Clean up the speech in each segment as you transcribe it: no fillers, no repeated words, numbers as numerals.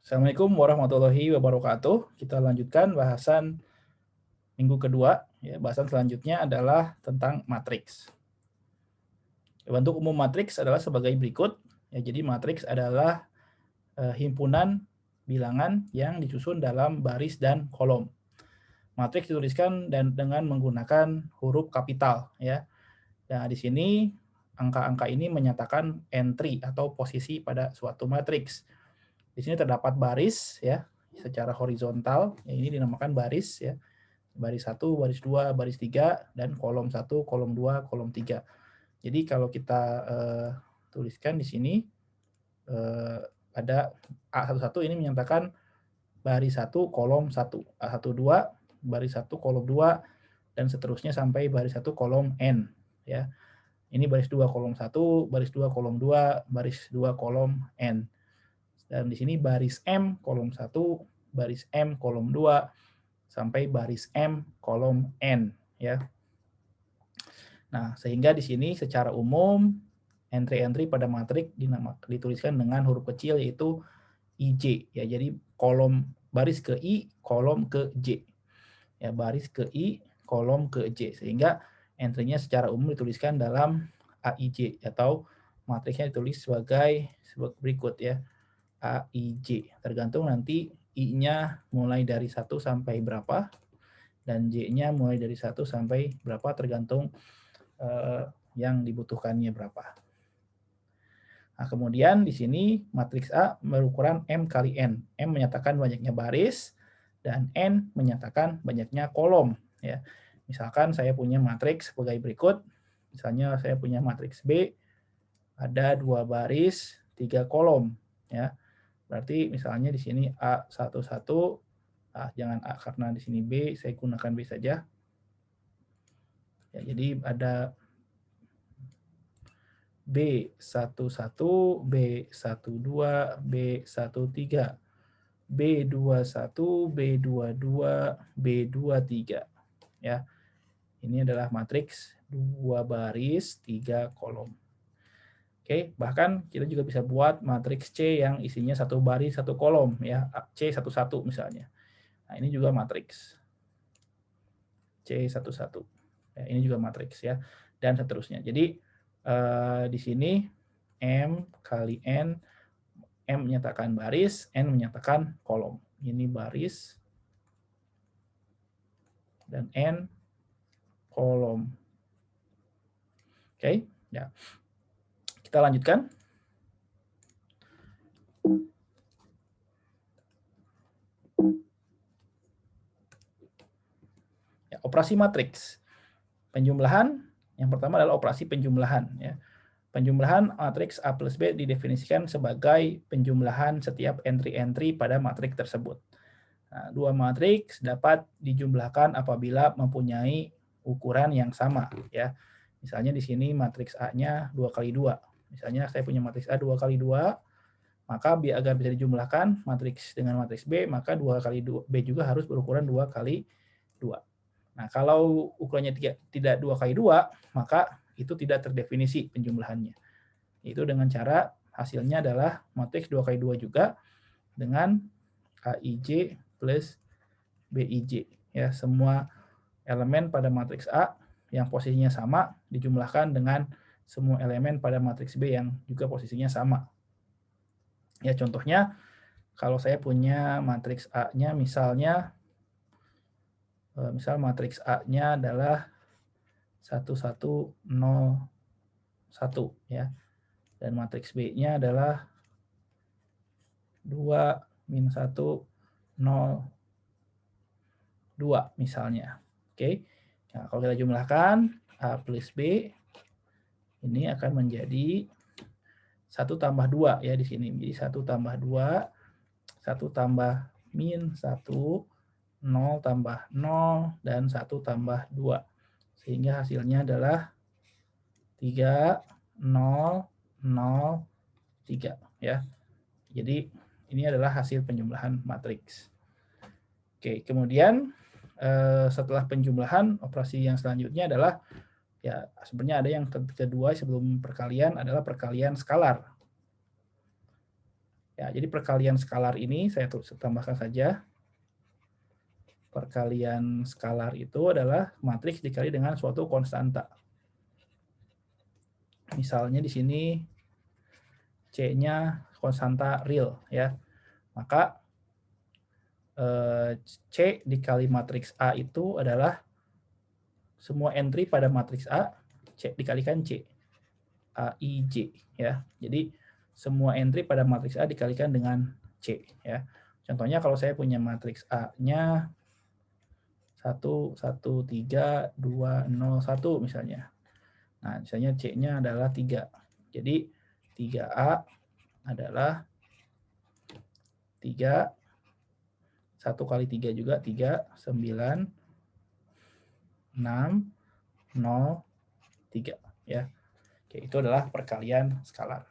Assalamualaikum warahmatullahi wabarakatuh. Kita lanjutkan bahasan minggu kedua. Ya, bahasan selanjutnya adalah tentang matriks. Bentuk umum matriks adalah sebagai berikut. Ya, jadi matriks adalah himpunan bilangan yang disusun dalam baris dan kolom. Matriks dituliskan dengan menggunakan huruf kapital. Ya. Nah, di sini angka-angka ini menyatakan entry atau posisi pada suatu matriks. Di sini terdapat baris ya secara horizontal, ya, ini dinamakan baris ya. Baris 1, baris 2, baris 3 dan kolom 1, kolom 2, kolom 3. Jadi kalau kita tuliskan di sini ada A11 ini menyatakan baris 1 kolom 1, A12 baris 1 kolom 2 dan seterusnya sampai baris 1 kolom N ya. Ini baris 2 kolom 1, baris 2 kolom 2, baris 2 kolom N. Dan di sini baris M kolom 1, baris M kolom 2, sampai baris M kolom N. Ya. Nah, sehingga di sini secara umum entry-entry pada matriks dituliskan dengan huruf kecil yaitu IJ. Ya, jadi kolom baris ke I, kolom ke J. Ya, baris ke I, kolom ke J. Sehingga entry-nya secara umum dituliskan dalam AIJ atau matriksnya ditulis sebagai berikut ya. A, I, J. Tergantung nanti I-nya mulai dari 1 sampai berapa, dan J-nya mulai dari 1 sampai berapa, tergantung yang dibutuhkannya berapa. Nah, kemudian di sini matriks A berukuran M kali N. M menyatakan banyaknya baris, dan N menyatakan banyaknya kolom. Ya. Misalkan saya punya matriks sebagai berikut. Misalnya saya punya matriks B, ada 2 baris, 3 kolom. Ya. Berarti misalnya di sini A11, jangan A karena di sini B, saya gunakan B saja. Ya, jadi ada B11, B12, B13, B21, B22, B23. Ya. Ini adalah matriks 2 baris, 3 kolom. Oke, bahkan kita juga bisa buat matriks C yang isinya 1 baris, 1 kolom ya, C11 misalnya. Nah, ini juga matriks C11. Ya, ini juga matriks ya, dan seterusnya. Jadi di sini M kali N, M menyatakan baris, N menyatakan kolom. Ini baris dan N kolom. Oke, ya. Kita lanjutkan. Ya, operasi matriks. Penjumlahan, yang pertama adalah operasi penjumlahan. Ya. Penjumlahan matriks A plus B didefinisikan sebagai penjumlahan setiap entry-entry pada matriks tersebut. Nah, 2 matriks dapat dijumlahkan apabila mempunyai ukuran yang sama. Ya. Misalnya di sini matriks A-nya 2 kali 2. Misalnya saya punya matriks A 2 kali 2, maka agar bisa dijumlahkan matriks dengan matriks B, maka 2 kali 2, B juga harus berukuran 2 kali 2. Nah, kalau ukurannya tidak 2 kali 2, maka itu tidak terdefinisi penjumlahannya. Itu dengan cara hasilnya adalah matriks 2 kali 2 juga dengan AIJ plus BIJ. Ya, semua elemen pada matriks A yang posisinya sama dijumlahkan dengan semua elemen pada matriks B yang juga posisinya sama. Ya, contohnya kalau saya punya matriks A-nya misalnya misal matriks A-nya adalah 1 1 0 1 ya. Dan matriks B-nya adalah 2 min 1 0 2 misalnya. Oke. Nah, kalau kita jumlahkan A plus B ini akan menjadi 1 tambah 2 ya di sini. Jadi 1 tambah 2, 1 tambah min 1, 0 tambah 0, dan 1 tambah 2. Sehingga hasilnya adalah 3, 0, 0, 3. Ya. Jadi ini adalah hasil penjumlahan matriks. Oke, kemudian setelah penjumlahan, operasi yang selanjutnya adalah ya sebenarnya ada yang kedua sebelum perkalian adalah perkalian skalar. Ya, jadi perkalian skalar ini saya tambahkan saja. Perkalian skalar itu adalah matriks dikali dengan suatu konstanta. Misalnya di sini C-nya konstanta real ya. Maka C dikali matriks A itu adalah semua entry pada matriks A C dikalikan C. A, I, J ya. Jadi semua entry pada matriks A dikalikan dengan C ya. Contohnya kalau saya punya matriks A-nya 1 1 3 2 0 1 misalnya. Nah, misalnya C-nya adalah 3. Jadi 3A adalah 3 1 kali 3 juga 3 9 6 0 3 ya. Oke, itu adalah perkalian skalar.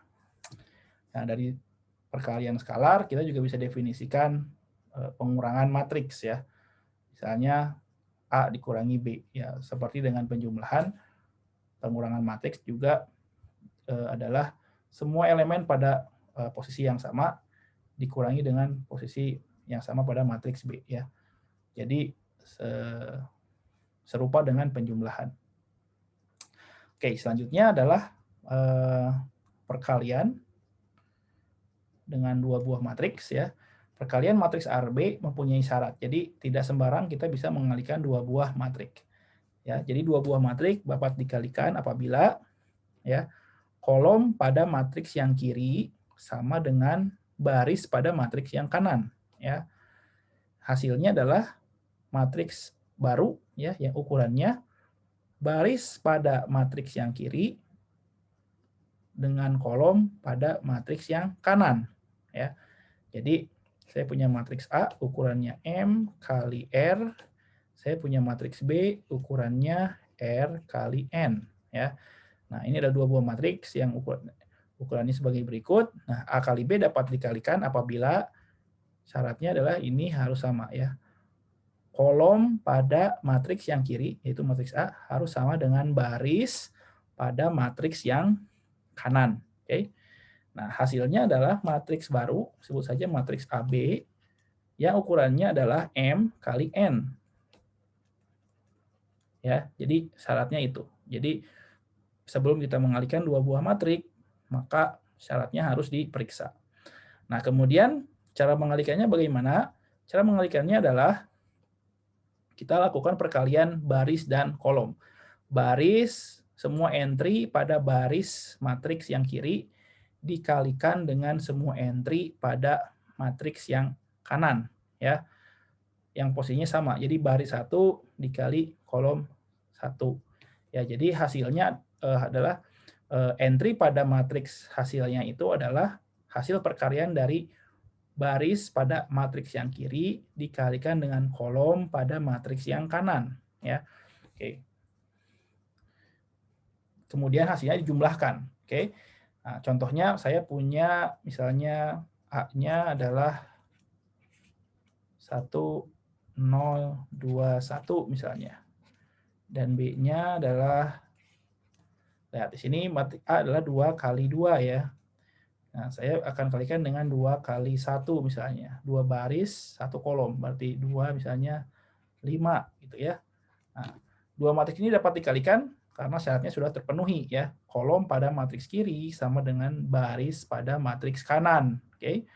Nah, dari perkalian skalar kita juga bisa definisikan pengurangan matriks ya. Misalnya A dikurangi B ya, seperti dengan penjumlahan pengurangan matriks juga adalah semua elemen pada posisi yang sama dikurangi dengan posisi yang sama pada matriks B ya. Jadi serupa dengan penjumlahan. Oke, selanjutnya adalah perkalian dengan dua buah matriks ya. Perkalian matriks RB mempunyai syarat. Jadi tidak sembarang kita bisa mengalikan dua buah matriks. Ya, jadi dua buah matriks dapat dikalikan apabila ya kolom pada matriks yang kiri sama dengan baris pada matriks yang kanan ya. Hasilnya adalah matriks baru ya yang ukurannya baris pada matriks yang kiri dengan kolom pada matriks yang kanan ya. Jadi saya punya matriks A ukurannya M kali R. Saya punya matriks B ukurannya R kali N ya. Nah, ini ada dua buah matriks yang ukurannya sebagai berikut. Nah, A kali B dapat dikalikan apabila syaratnya adalah ini harus sama ya. Kolom pada matriks yang kiri, yaitu matriks A, harus sama dengan baris pada matriks yang kanan. Oke. Nah, hasilnya adalah matriks baru, sebut saja matriks AB, yang ukurannya adalah M kali N. Ya, jadi syaratnya itu. Jadi sebelum kita mengalihkan dua buah matriks, maka syaratnya harus diperiksa. Nah, kemudian cara mengalihkannya bagaimana? Cara mengalihkannya adalah kita lakukan perkalian baris dan kolom. Baris, semua entry pada baris matriks yang kiri dikalikan dengan semua entry pada matriks yang kanan. Ya, yang posisinya sama. Jadi baris 1 dikali kolom 1. Ya, jadi hasilnya adalah entry pada matriks hasilnya itu adalah hasil perkalian dari baris pada matriks yang kiri dikalikan dengan kolom pada matriks yang kanan ya. Oke. Kemudian hasilnya dijumlahkan. Oke. Nah, contohnya saya punya misalnya A-nya adalah 1 0 2 1 misalnya. Dan B-nya adalah lihat di sini matriks A adalah 2 kali 2 ya. Nah, saya akan kalikan dengan 2 kali 1 misalnya. 2 baris, 1 kolom. Berarti 2 misalnya 5 gitu ya. Nah, dua matriks ini dapat dikalikan karena syaratnya sudah terpenuhi ya. Kolom pada matriks kiri sama dengan baris pada matriks kanan. Oke.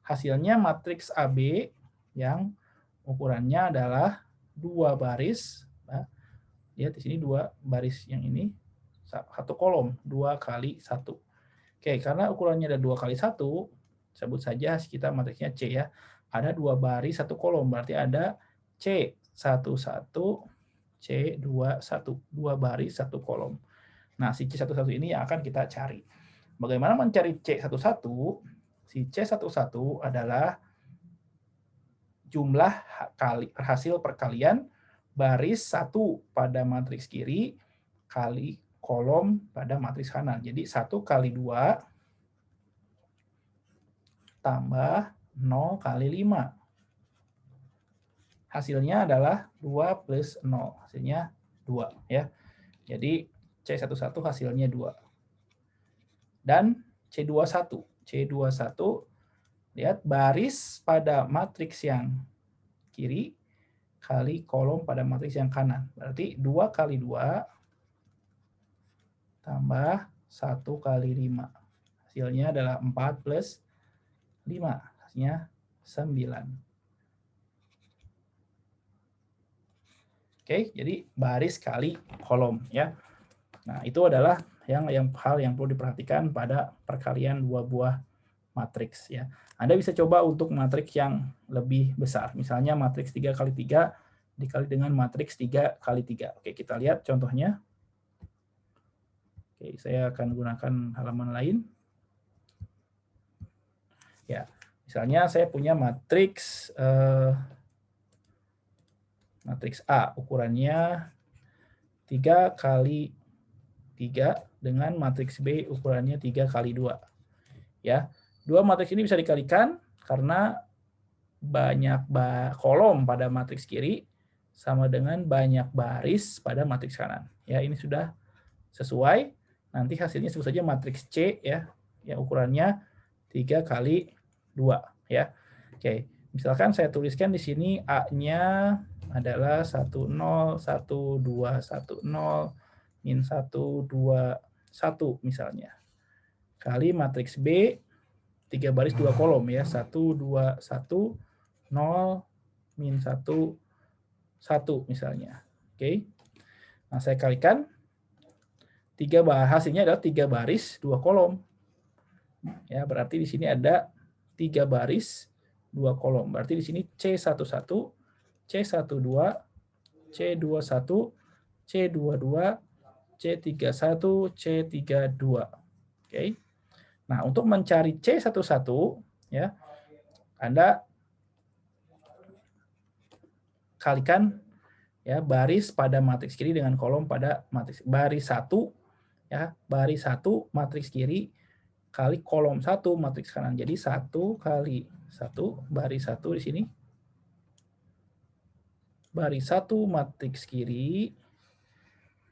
Hasilnya matriks AB yang ukurannya adalah 2 baris. Nah, lihat di sini 2 baris yang ini. 1 kolom, 2 kali 1. Oke, karena ukurannya ada 2 kali 1, sebut saja kita matriksnya C ya. Ada 2 baris 1 kolom, berarti ada C11, C21, 2 baris 1 kolom. Nah, si C11 ini yang akan kita cari. Bagaimana mencari C11? Si C11 adalah jumlah hasil perkalian baris 1 pada matriks kiri kali kolom pada matriks kanan. Jadi 1 kali 2 tambah 0 kali 5. Hasilnya adalah 2 plus 0. Hasilnya 2. Ya. Jadi C11 hasilnya 2. Dan C21. C21 Lihat baris pada matriks yang kiri kali kolom pada matriks yang kanan. Berarti 2 kali 2 tambah 1 kali 5. Hasilnya adalah 4 plus 5. Hasilnya 9. Oke, jadi baris kali kolom ya. Nah, itu adalah hal yang perlu diperhatikan pada perkalian dua buah matriks ya. Anda bisa coba untuk matriks yang lebih besar. Misalnya matriks 3 kali 3 dikali dengan matriks 3 kali 3. Oke, kita lihat contohnya. Oke, saya akan gunakan halaman lain. Ya, misalnya saya punya matriks matriks A, ukurannya 3 kali 3 dengan matriks B ukurannya 3 kali 2. Ya, dua matriks ini bisa dikalikan karena banyak kolom pada matriks kiri sama dengan banyak baris pada matriks kanan. Ya, ini sudah sesuai. Nanti hasilnya sebut saja matriks C ya, yang ukurannya 3 kali 2 ya. Oke, misalkan saya tuliskan di sini A-nya adalah 1 0 1 2 1 0 min 1 2 1 misalnya. Kali matriks B 3 baris 2 kolom ya, 1 2 1 0 min 1 1 misalnya. Oke. Nah, saya kalikan hasilnya adalah 3 baris 2 kolom. Ya, berarti di sini ada 3 baris 2 kolom. Berarti di sini C11, C12, C21, C22, C31, C32. Oke. Nah, untuk mencari C11 ya, Anda kalikan ya baris pada matriks kiri dengan kolom pada matriks baris 1 ya, baris 1 matriks kiri kali kolom 1 matriks kanan. Jadi 1 kali 1 baris 1 di sini. Baris 1 matriks kiri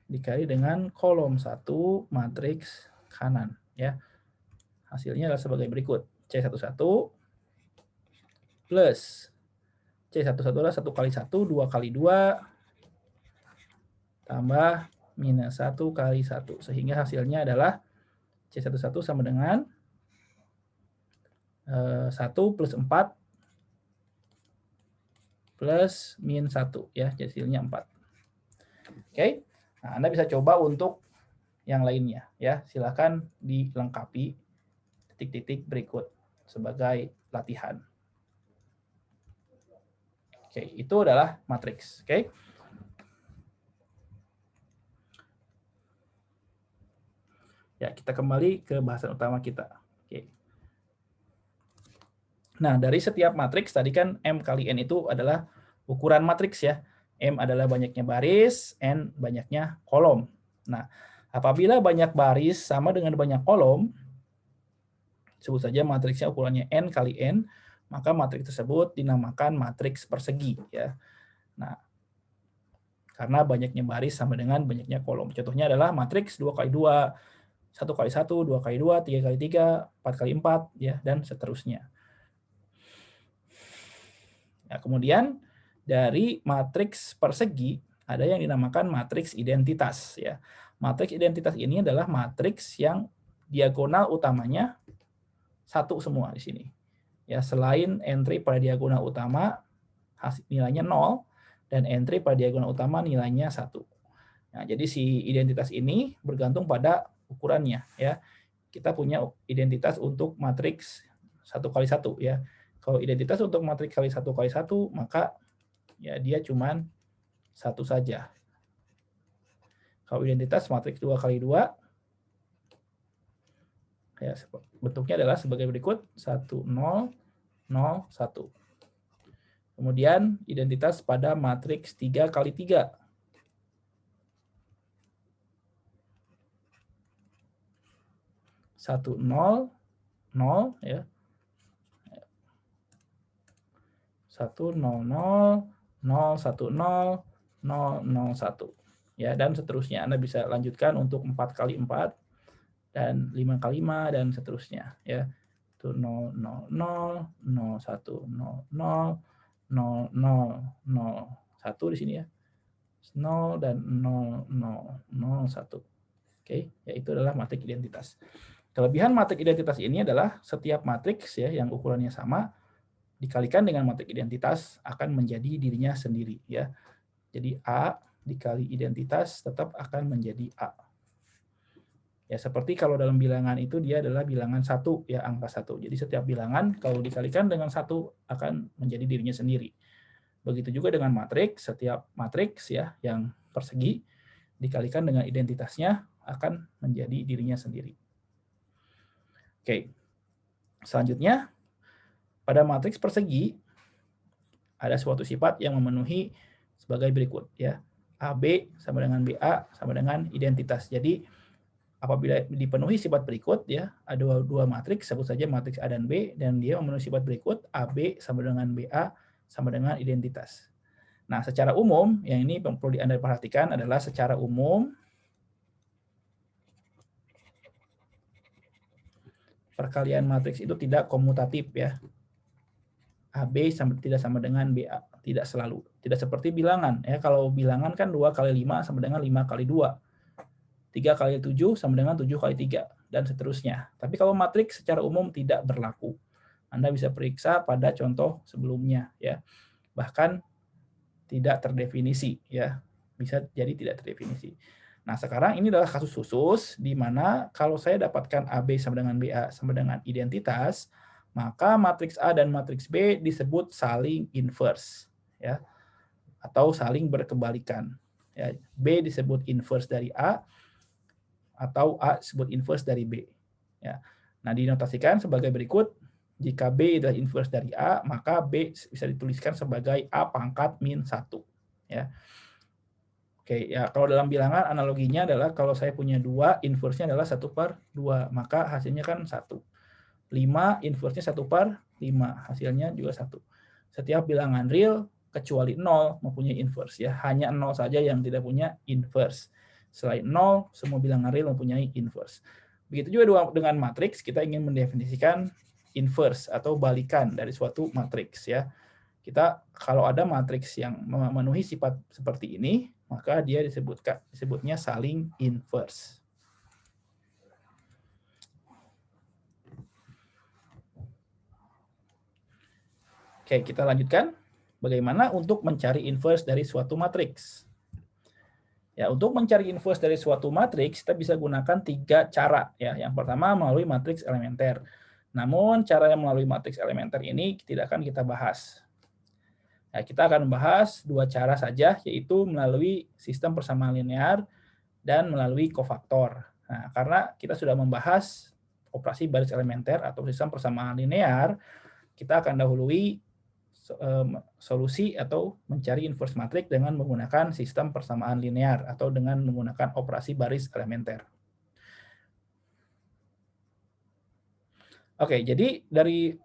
dikali dengan kolom 1 matriks kanan ya. Hasilnya adalah sebagai berikut. C11 plus C11 adalah 1 kali 1, 2 kali 2 tambah minus 1 kali 1. Sehingga hasilnya adalah C11 sama dengan 1 plus 4 plus min 1 ya, jadi hasilnya 4. Oke. Nah, Anda bisa coba untuk yang lainnya ya. Silakan dilengkapi titik-titik berikut sebagai latihan. Oke, itu adalah matriks. Oke. Ya, kita kembali ke bahasan utama kita. Oke. Nah, dari setiap matriks tadi kan M kali N itu adalah ukuran matriks ya. M adalah banyaknya baris, N banyaknya kolom. Nah, apabila banyak baris sama dengan banyak kolom, sebut saja matriksnya ukurannya N kali N, maka matriks tersebut dinamakan matriks persegi ya. Nah, karena banyaknya baris sama dengan banyaknya kolom. Contohnya adalah matriks 2 kali 2, 1 kali 1, 2 kali 2, 3 kali 3, 4 kali 4 ya, dan seterusnya. Nah, kemudian dari matriks persegi ada yang dinamakan matriks identitas ya. Matriks identitas ini adalah matriks yang diagonal utamanya satu semua di sini. Ya, selain entry pada diagonal utama nilainya 0 dan entry pada diagonal utama nilainya 1. Nah, jadi si identitas ini bergantung pada ukurannya ya. Kita punya identitas untuk matriks 1 kali 1 ya. Kalau identitas untuk matriks kali 1 kali 1 maka ya dia cuman 1 saja. Kalau identitas matriks 2 kali 2 ya, bentuknya adalah sebagai berikut 1 0 0 1. Kemudian identitas pada matriks 3 kali 3. 1 0 0 ya. 1 0 0 0 1 0 0 0 1 ya, dan seterusnya. Anda bisa lanjutkan untuk 4 kali 4 dan 5 kali 5 dan seterusnya ya. Itu 0, 0, 0, 0, 1, 0, 0, 0, 0, 0, 1 di sini ya. 0 dan 0, 0, 0, 1. Oke, yaitu adalah matriks identitas. Kelebihan matriks identitas ini adalah setiap matriks ya yang ukurannya sama dikalikan dengan matriks identitas akan menjadi dirinya sendiri ya. Jadi A dikali identitas tetap akan menjadi A. Ya, seperti kalau dalam bilangan itu dia adalah bilangan 1 ya, angka 1. Jadi setiap bilangan kalau dikalikan dengan 1 akan menjadi dirinya sendiri. Begitu juga dengan matriks, setiap matriks ya yang persegi dikalikan dengan identitasnya akan menjadi dirinya sendiri. Oke. Selanjutnya pada matriks persegi ada suatu sifat yang memenuhi sebagai berikut ya. AB sama dengan BA sama dengan identitas. Jadi apabila dipenuhi sifat berikut ya, ada dua matriks, sebut saja matriks A dan B, dan dia memenuhi sifat berikut, AB sama dengan BA sama dengan identitas. Nah, secara umum, yang ini perlu Anda perhatikan adalah secara umum, perkalian matriks itu tidak komutatif ya. AB tidak sama dengan BA, tidak selalu. Tidak seperti bilangan. Ya, kalau bilangan kan 2 kali 5 sama dengan 5 kali 2. 3 kali 7 sama dengan 7 kali 3, dan seterusnya. Tapi kalau matriks secara umum tidak berlaku. Anda bisa periksa pada contoh sebelumnya. Ya. Bahkan tidak terdefinisi. Ya. Bisa jadi tidak terdefinisi. Nah, sekarang ini adalah kasus khusus di mana kalau saya dapatkan AB sama dengan BA sama dengan identitas, maka matriks A dan matriks B disebut saling inverse. Ya. Atau saling berkebalikan. Ya. B disebut inverse dari A, atau A disebut inverse dari B. Ya. Nah, dinotasikan sebagai berikut. Jika B adalah inverse dari A, maka B bisa dituliskan sebagai A pangkat min 1. Ya. Oke, ya kalau dalam bilangan analoginya adalah kalau saya punya 2, inverse-nya adalah 1/2, maka hasilnya kan 1. 5, inverse-nya 1/5, hasilnya juga 1. Setiap bilangan real, kecuali 0 mempunyai inverse. Ya. Hanya 0 saja yang tidak punya inverse. Selain 0, semua bilangan real mempunyai inverse. Begitu juga dengan matriks, kita ingin mendefinisikan inverse atau balikan dari suatu matriks ya. Kita kalau ada matriks yang memenuhi sifat seperti ini, maka dia disebutnya saling inverse. Oke, kita lanjutkan. Bagaimana untuk mencari inverse dari suatu matriks? Ya, untuk mencari inverse dari suatu matriks, kita bisa gunakan 3 cara. Ya. Yang pertama melalui matriks elementer. Namun, cara yang melalui matriks elementer ini tidak akan kita bahas. Ya, kita akan membahas 2 cara saja, yaitu melalui sistem persamaan linear dan melalui kofaktor. Nah, karena kita sudah membahas operasi baris elementer atau sistem persamaan linear, kita akan dahului solusi atau mencari inverse matriks dengan menggunakan sistem persamaan linear atau dengan menggunakan operasi baris elementer. Oke, jadi dari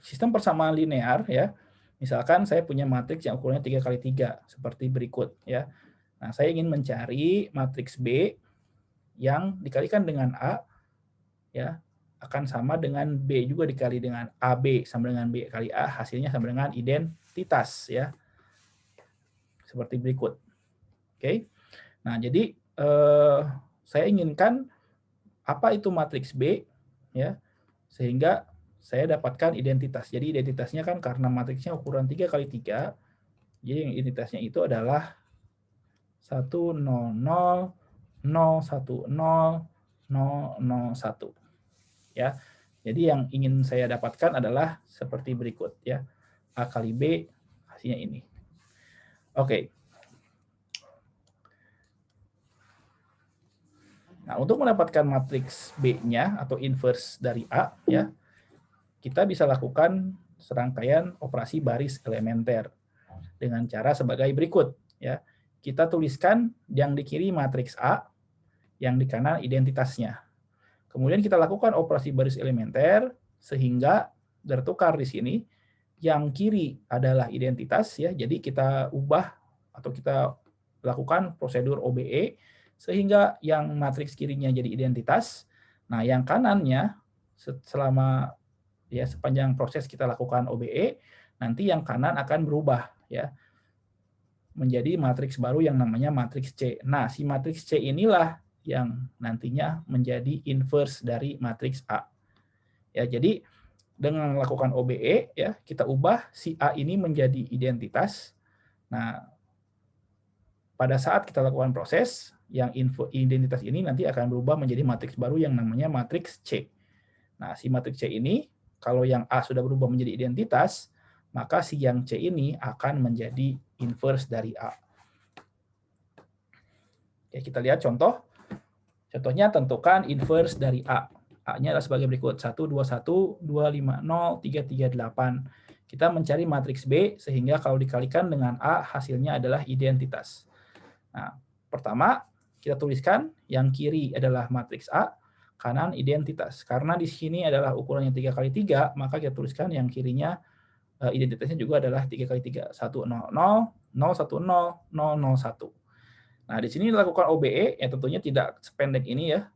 sistem persamaan linear ya, misalkan saya punya matriks yang ukurannya 3 kali 3 seperti berikut ya. Nah, saya ingin mencari matriks B yang dikalikan dengan A ya, akan sama dengan B juga dikali dengan AB sama dengan B kali A, hasilnya sama dengan identitas ya. Seperti berikut. Oke. Nah, jadi saya inginkan apa itu matriks B ya, sehingga saya dapatkan identitas. Jadi identitasnya kan karena matriksnya ukuran 3 kali 3, jadi yang identitasnya itu adalah 1 0 0 0 1 0 0 0 1. Ya. Jadi yang ingin saya dapatkan adalah seperti berikut ya. A kali B hasilnya ini. Oke. Nah, untuk mendapatkan matriks B-nya atau inverse dari A ya, kita bisa lakukan serangkaian operasi baris elementer dengan cara sebagai berikut ya. Kita tuliskan yang di kiri matriks A, yang di kanan identitasnya. Kemudian kita lakukan operasi baris elementer sehingga tertukar di sini. Yang kiri adalah identitas ya. Jadi kita ubah atau kita lakukan prosedur OBE sehingga yang matriks kirinya jadi identitas. Nah, yang kanannya selama ya sepanjang proses kita lakukan OBE, nanti yang kanan akan berubah ya menjadi matriks baru yang namanya matriks C. Nah, si matriks C inilah yang nantinya menjadi inverse dari matriks A. Ya, jadi dengan melakukan OBE ya, kita ubah si A ini menjadi identitas. Nah, pada saat kita lakukan proses, yang identitas ini nanti akan berubah menjadi matriks baru yang namanya matriks C. Nah, si matriks C ini, kalau yang A sudah berubah menjadi identitas, maka si yang C ini akan menjadi inverse dari A. Oke, kita lihat contoh. Contohnya tentukan inverse dari A. A-nya adalah sebagai berikut. 1, 2, 1, 2, 5, 0, 3, 3, 8. Kita mencari matriks B, sehingga kalau dikalikan dengan A, hasilnya adalah identitas. Nah, pertama, kita tuliskan yang kiri adalah matriks A, kanan identitas. Karena di sini adalah ukurannya 3 kali 3, maka kita tuliskan yang kirinya identitasnya juga adalah 3 kali 3. 1, 0, 0, 0, 1, 0, 0, 0, 1. Nah, di sini dilakukan OBE, ya tentunya tidak sependek ini ya.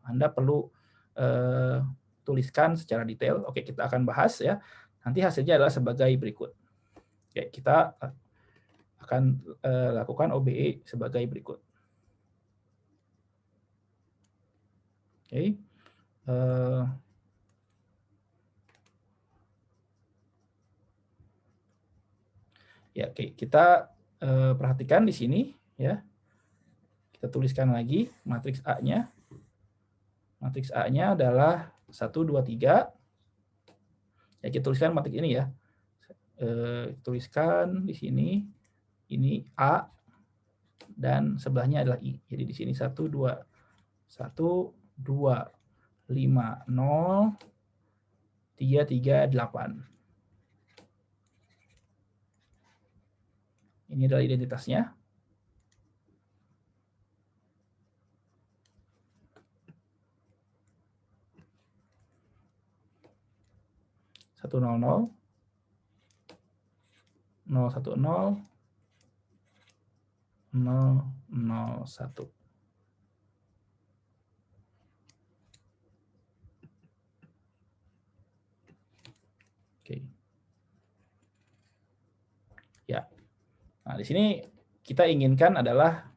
Anda perlu tuliskan secara detail. Oke, kita akan bahas ya. Nanti hasilnya adalah sebagai berikut. Oke, kita akan lakukan OBE sebagai berikut. Oke. Ya, oke. Kita perhatikan di sini ya. Kita tuliskan lagi matriks A-nya. Matriks A-nya adalah 1, 2, 3. Ya, kita tuliskan matriks ini ya. Tuliskan di sini, ini A, dan sebelahnya adalah I. Jadi di sini 1, 2, 1, 2, 5, 0, 3, 3, 8. Ini adalah identitasnya. Satu, 0, 0. 0, 1, 0. 0, 0, 1. Oke. Ya. Nah, di sini kita inginkan adalah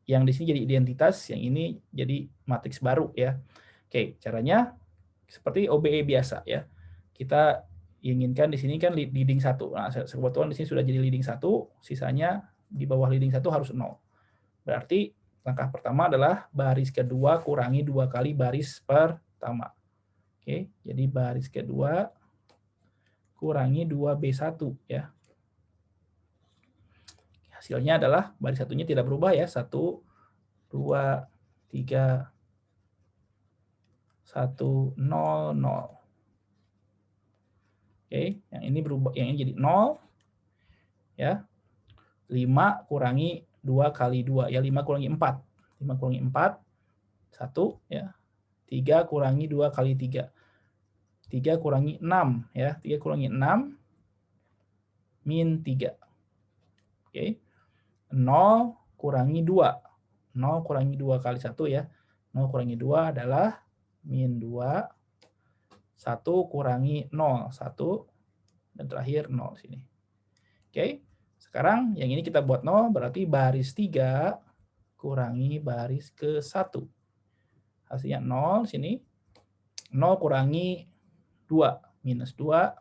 yang di sini jadi identitas, yang ini jadi matriks baru ya. Oke, caranya seperti OBE biasa ya. Kita inginkan di sini kan leading 1. Nah, kebetulan di sini sudah jadi leading 1, sisanya di bawah leading 1 harus 0. Berarti langkah pertama adalah baris kedua kurangi 2 kali baris pertama. Oke, jadi baris kedua kurangi 2B1 ya. Hasilnya adalah baris satunya tidak berubah ya. 1, 2, 3, 1, 0, 0. Oke, yang ini berubah, yang ini jadi 0 ya. 5 kurangi 2 kali 2 ya, 5 kurangi 4. 5 kurangi 4 1 ya. 3 kurangi 2 kali 3. 3 kurangi 6 ya. 3 kurangi 6 min 3. Oke. 0 kurangi 2. 0 kurangi 2 kali 1 ya. 0 kurangi 2 adalah min 2. 1 kurangi 0, 1. Dan terakhir 0 sini. Oke. Sekarang yang ini kita buat 0, berarti baris 3 kurangi baris ke-1. Hasilnya 0 sini. 0 kurangi 2, minus 2.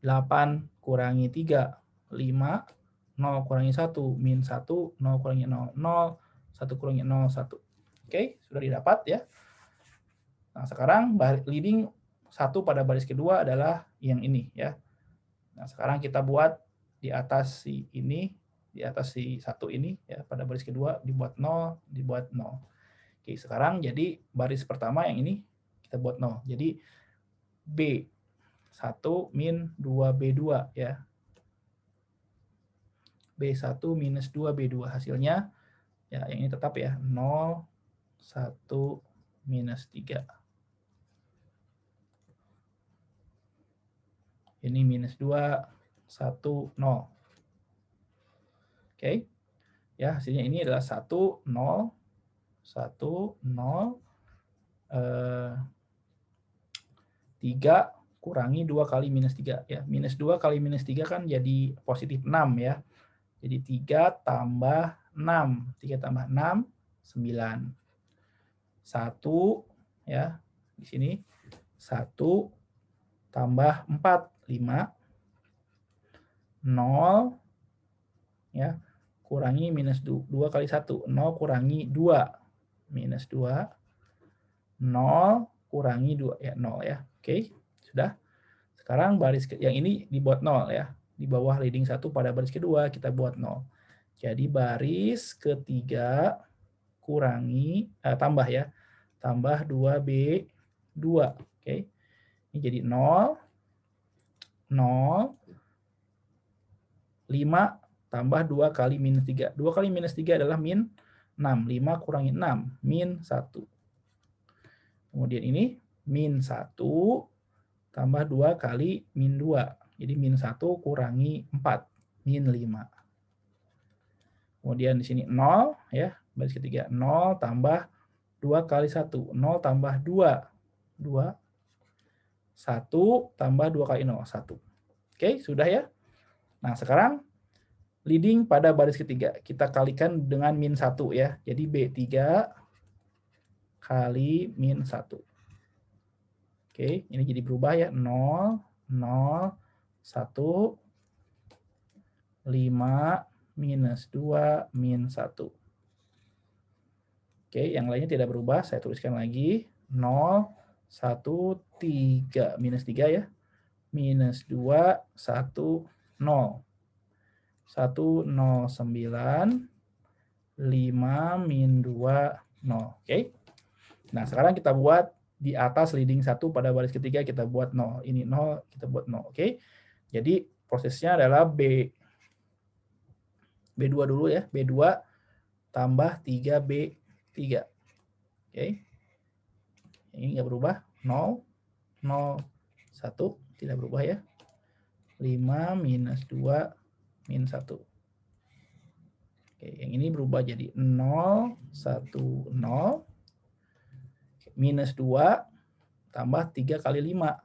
8 kurangi 3, 5. 0 kurangi 1, min 1. 0 kurangi 0, 0. 1 kurangi 0, 1. Oke, sudah didapat ya. Nah, sekarang leading 1 pada baris kedua adalah yang ini ya. Nah, sekarang kita buat di atas si ini, di atas si 1 ini ya, pada baris kedua dibuat 0, dibuat 0. Oke, sekarang jadi baris pertama yang ini kita buat 0. Jadi B1 min 2B2 ya. B1 minus 2B2 hasilnya ya yang ini tetap ya 0, 1, minus 3. Ini minus 2, 1, 0. Oke. Ya, hasilnya ini adalah 1, 0, 1, 0. 3 kurangi 2 kali minus 3 ya. Minus 2 kali minus 3 kan jadi positif 6 ya. Jadi 3 tambah 6. 3 tambah 6, 9. 1 ya. Di sini 1 tambah 4, 5. 0 ya. Kurangi minus 2 kali 1. 0 kurangi 2. Minus 2. 0 kurangi 2 ya, 0 ya. Oke, sudah. Sekarang baris yang ini dibuat 0 ya. Di bawah leading 1 pada baris kedua kita buat 0. Jadi baris ketiga kurangi tambah ya. Tambah 2B2. Oke. Ini jadi 0 0 5 tambah 2 kali minus 3. 2 kali minus 3 adalah min 6. 5 kurangi 6 min 1. Kemudian ini min 1 tambah 2 kali min 2. Jadi min 1 kurangi 4. Min 5. Kemudian di sini 0 ya. Baris ketiga 0 tambah 2 kali 1. 0 tambah 2. 2. 1 tambah 2 kali 0. 1. Oke, sudah ya. Nah, sekarang leading pada baris ketiga. Kita kalikan dengan min 1 ya. Jadi B3 kali min 1. Oke, ini jadi berubah ya. 0, 0, 1, 5, minus 2, min 1. Oke, yang lainnya tidak berubah. Saya tuliskan lagi. 0, 1, 3. Minus 3 ya. Minus 2, 1, 0. 1, 0, 9. 5, min 2, 0. Oke. Nah, sekarang kita buat di atas leading 1 pada baris ketiga kita buat 0. Ini 0, kita buat 0. Oke. Jadi prosesnya adalah B2 dulu ya. B2 tambah 3B3. Oke. Ini nggak berubah. 0, 0, 1. Tidak berubah ya. 5 minus 2 min 1. Oke, yang ini berubah jadi 0, 1, 0. Minus 2 tambah 3 kali 5.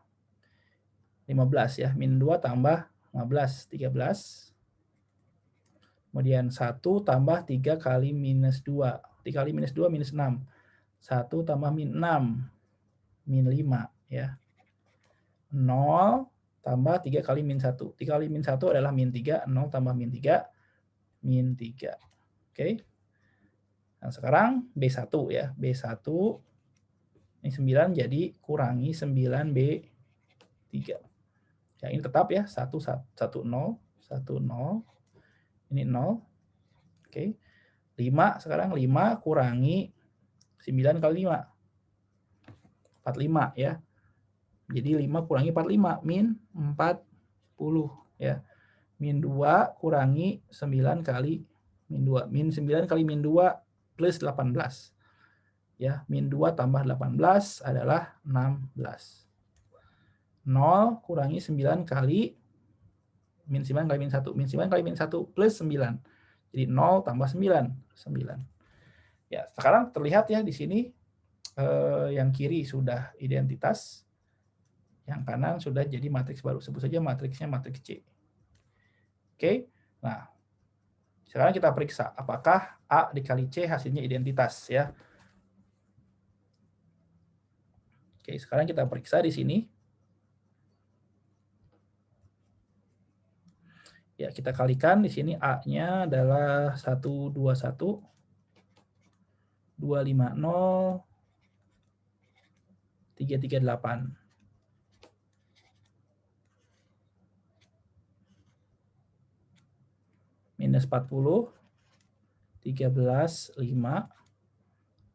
15 ya. Min 2 tambah 15, 13. Kemudian 1 tambah 3 kali minus 2. 3 kali minus 2 minus 6. 1 tambah min 6. Min 5 ya. 0 tambah 3 kali min 1. 3 kali min 1 adalah min 3. 0 tambah min 3. Min 3. Oke. Nah, sekarang B1 ya. B1 ini 9 jadi kurangi 9B3. Ya, ini tetap ya 1, 1, 0, 1, 0. Ini 0. Oke. 5 sekarang 5 kurangi 9 kali 5. 45 ya. Jadi 5 kurangi 45 min 40 ya. Min 2 kurangi 9 kali min 2. Min 9 kali min 2 plus 18. Ya, min 2 tambah 18 adalah 16. 0 kurangi 9 kali min 9 kali min 1. Min 9 kali min 1 plus 9. Jadi 0 tambah 9. 9. Ya, sekarang terlihat ya di sini yang kiri sudah identitas. Yang kanan sudah jadi matriks baru. Sebut saja matriksnya matriks C. Oke. Nah, sekarang kita periksa apakah A dikali C hasilnya identitas ya. Oke, sekarang kita periksa di sini. Ya, kita kalikan di sini A-nya adalah 121 250 338. Minus 40 13 5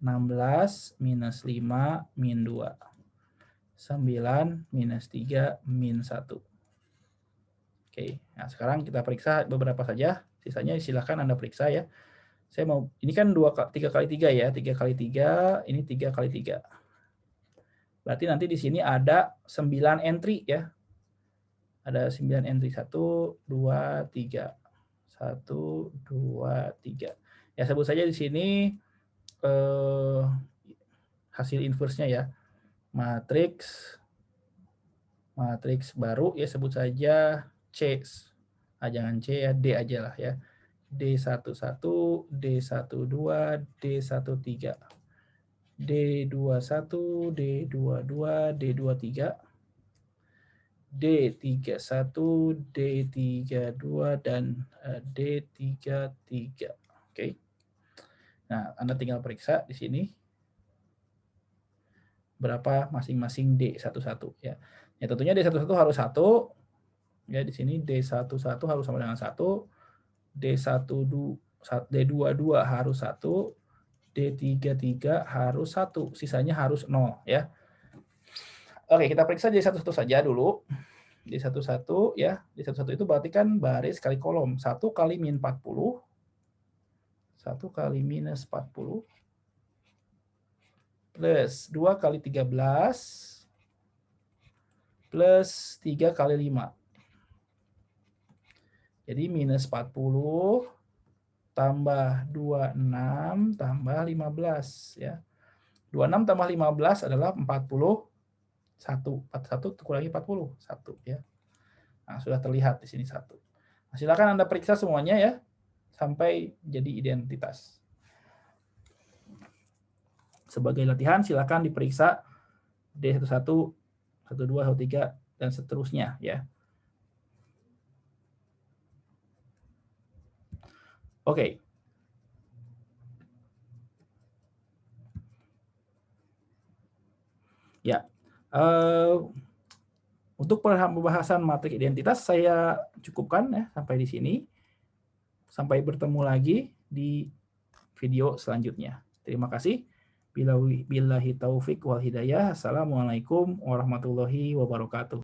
16 minus 5 min 2. 9 minus 3 min 1. Oke, nah sekarang kita periksa beberapa saja. Sisanya silahkan Anda periksa ya. Saya mau, ini kan 3 kali 3 ya. 3 kali 3, ini 3 kali 3. Berarti nanti di sini ada 9 entry ya. Ada 9 entry. 1, 2, 3. 1, 2, 3. Ya sebut saja di sini hasil inverse-nya ya. Matriks baru ya, sebut saja C. Jangan C ya, D aja lah ya. D11, D12, D13. D21, D22, D23, D31, D32, dan D33. Oke. Nah, Anda tinggal periksa di sini berapa masing-masing D11 ya. Ya tentunya D11 harus 1. Ya di sini D11 harus sama dengan 1. D22 harus 1. D33 harus 1, sisanya harus 0 ya. Oke, kita periksa D11 saja dulu. D11 ya, D11 itu berarti kan baris kali kolom. 1 kali min 40, 1 kali minus 40, plus 2 kali 13, plus 3 kali 5. Jadi minus 40 tambah 26 tambah 15 ya. 26 tambah 15 adalah 41. 41 kurangi 40, 1 ya. Nah, sudah terlihat di sini 1. Nah, silakan Anda periksa semuanya ya sampai jadi identitas. Sebagai latihan silakan diperiksa D11, 12, 13 dan seterusnya ya. Oke. Ya. Untuk pembahasan matrik identitas saya cukupkan ya sampai di sini. Sampai bertemu lagi di video selanjutnya. Terima kasih. Billahi taufik wal hidayah. Assalamualaikum warahmatullahi wabarakatuh.